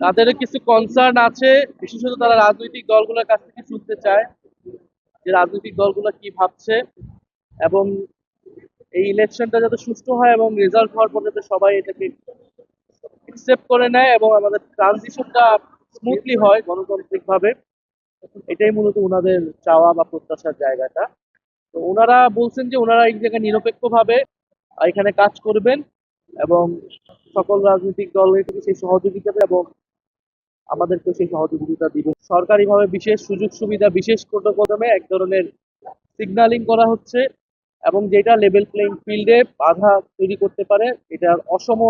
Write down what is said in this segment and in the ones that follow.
তাদেরও কিছু কনসার্ন আছে, বিশেষত তারা রাজনৈতিক দলগুলোর কাছ থেকে শুনতে চায় যে রাজনৈতিক দলগুলো কি ভাবছে, এবং এই ইলেকশনটা যাতে সুষ্ঠু হয় এবং রেজাল্ট হওয়ার পর যাতে সবাই এটাকে একসেপ্ট করে নেয় এবং আমাদের ট্রানজিশনটা স্মুথলি হয় গণতান্ত্রিক ভাবে। এটাই মূলত ওনাদের চাওয়া বা প্রত্যাশার জায়গাটা। তো ওনারা বলছেন যে ওনারা এই জায়গায় নিরপেক্ষভাবে এখানে কাজ করবেন এবং সকল রাজনৈতিক দলের থেকে সেই সহযোগিতা এবং আমাদেরকে সেই সহযোগিতা দিবে। সরকারিভাবে বিশেষ সুযোগ সুবিধা, বিশেষ কদমে এক ধরনের সিগন্যালিং করা হচ্ছে এবং যেটা লেভেল প্লেইং ফিল্ডে বাধা তৈরি করতে পারে, এটার অসম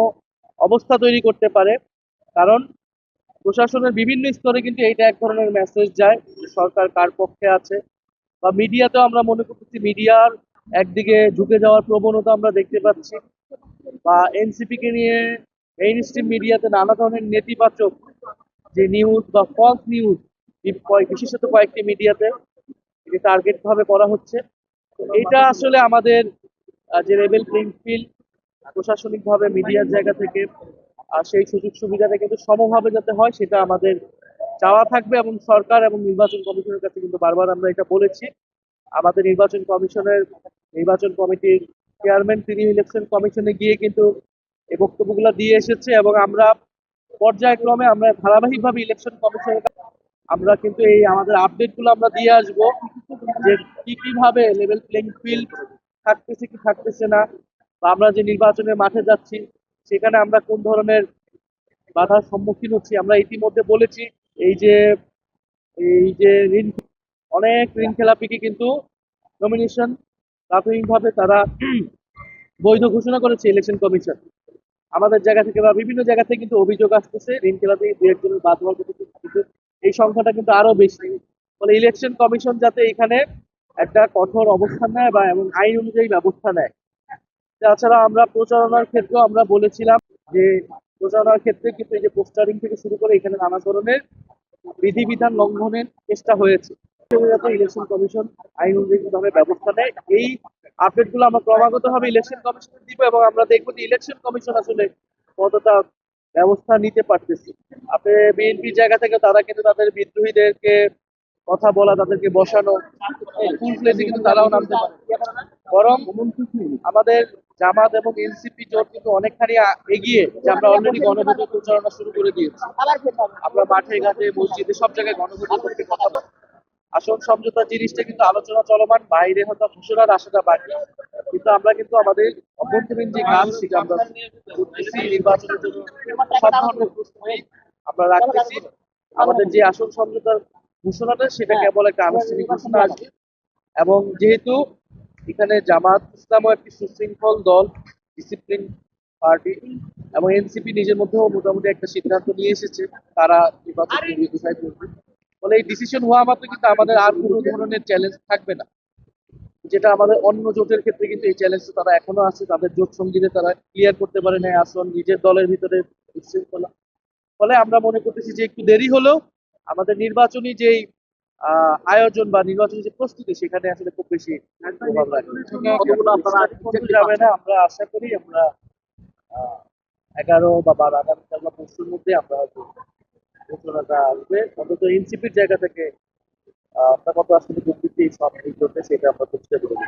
অবস্থা তৈরি করতে পারে। কারণ প্রশাসনের বিভিন্ন স্তরে কিন্তু এইটা এক ধরনের মেসেজ যায় যে সরকার কার পক্ষে আছে, বা মিডিয়াতেও আমরা মনে করতেছি মিডিয়ার একদিকে ঝুঁকে যাওয়ার প্রবণতা আমরা দেখতে পাচ্ছি, বা এনসিপি কে নিয়ে মেইন স্ট্রিম মিডিয়াতে নানা ধরনের নেতিবাচক যে নিউজ বা ফলস নিউজ বিশেষত কয়েকটি মিডিয়াতে টার্গেট ভাবে করা হচ্ছে। তো এটা আসলে আমাদের যে লেভেল প্লেইং ফিল্ড প্রশাসনিকভাবে মিডিয়ার জায়গা থেকে সেই সুযোগ সুবিধাটা কিন্তু সমভাবে যাতে হয় সেটা আমাদের চাওয়া থাকবে, এবং সরকার এবং নির্বাচন কমিশনের কাছে কিন্তু বারবার আমরা এটা বলেছি। আমাদের নির্বাচন কমিটির চেয়ারম্যান তিনি ইলেকশন কমিশনে গিয়ে কিন্তু এই বক্তব্যগুলো দিয়ে এসেছে, এবং আমরা পর্যায়ক্রমে আমরা ধারাবাহিকভাবে ইলেকশন কমিশনের আমরা কিন্তু এই আমাদের আপডেটগুলো আমরা দিয়ে আসবো যে কিভাবে লেভেল প্লেইং ফিল্ড থাকতেছে কি থাকতেছে না, বা আমরা যে নির্বাচনের মাঠে যাচ্ছি সেখানে আমরা কোন ধরনের বাধার সম্মুখীন হচ্ছি। আমরা ইতিমধ্যে বলেছি এই যে ঋণ, অনেক ঋণ খেলাপিকে কিন্তু নমিনেশন প্রাথমিকভাবে তারা বৈধ ঘোষণা করেছে ইলেকশন কমিশন। আমাদের জায়গা থেকে বা বিভিন্ন জায়গা থেকে কিন্তু অভিযোগ আসতেছে ঋণ খেলাপি দু একজনের বাদ হওয়ার কথা, কিন্তু এই সংখ্যাটা কিন্তু আরো বেশি। ফলে ইলেকশন কমিশন যাতে এখানে একটা কঠোর অবস্থান নেয় বা এবং আইন অনুযায়ী ব্যবস্থা নেয়। তাছাড়া আমরা প্রচারণার ক্ষেত্রেও আমরা বলেছিলাম যে প্রচারণার ক্ষেত্রে কিন্তু এই যে পোস্টারিং থেকে শুরু করে এখানে নানা ধরনের বিধিবিধান লঙ্ঘনের চেষ্টা হয়েছে, যাতে ইলেকশন কমিশন আইন অনুযায়ী ভাবে ব্যবস্থা নেয়। এই আপডেট গুলো আমরা ক্রমাগত ভাবে ইলেকশন কমিশনে দিব এবং আমরা দেখবো যে ইলেকশন কমিশন আসলে কতটা ব্যবস্থা নিতে পারতেছে। আপনি বিএনপির জায়গা থেকে তারা কিন্তু তাদের বিদ্রোহীদেরকে কথা বলা, তাদেরকে বসানো ফুল প্লেসে কিন্তু তারাও নামতে পারে, বরং আমাদের জামাত এবং এনসিপি জোট কিন্তু অনেকখানি এগিয়ে, যে আমরা অলরেডি গণভোটের প্রচারণা শুরু করে দিয়েছি। আমরা মাঠে ঘাটে মসজিদে সব জায়গায় গণভোটের পক্ষে কথা বলি। আসল সমঝোতা জিনিসটা কিন্তু আলোচনা চলমান, বাইরে হয়তো ঘোষণার আশাটা বাকি, কিন্তু আমরা কিন্তু আমাদের অভ্যন্তরীণ যে কাজ সেটা আমরা করতেছি। নির্বাচনের জন্য সব ধরনের প্রস্তুতি আমরা রাখতেছি। আমাদের যে আসল সমঝোতার ঘোষণাটা সেটা কেবল একটা আনুষ্ঠানিক ঘোষণা আসবে, এবং যেহেতু এখানে জামাত ইসলামও একটি সুশৃঙ্খল দল, ডিসিপ্লিন পার্টি, এবং এনসিপি নিজের মধ্যেও মোটামুটি একটা সিদ্ধান্ত নিয়ে এসেছে তারা নির্বাচন ডিসাইড করবে। ফলে এই ডিসিশন হওয়া মাত্র কিন্তু আমাদের আর কোনো ধরনের চ্যালেঞ্জ থাকবে না, যেটা আমাদের অন্য জোটের ক্ষেত্রে কিন্তু এই চ্যালেঞ্জটা তারা এখনো আছে, তাদের জোট সঙ্গীতে তারা ক্লিয়ার করতে পারে না আসন নিজের দলের ভিতরে বিশৃঙ্খলা। ফলে আমরা মনে করতেছি যে একটু দেরি হলেও আমাদের নির্বাচনী যেই আয়োজন বা নির্বাচনী যে প্রস্তুতি সেখানে আসলে খুব বেশি প্রভাব রাখবে। কতগুলো আপনারা যাবে না, আমরা আশা করি আমরা 11 বা 12 আগামীকাল বা পরশুর মধ্যে আমরা হয়তো ঘোষণাটা আসবে, অন্তত এনসিপির জায়গা থেকে আপনার কত আসলে যোগ দিতে সব ঠিক করতে সেটা আমরা চেষ্টা করবো।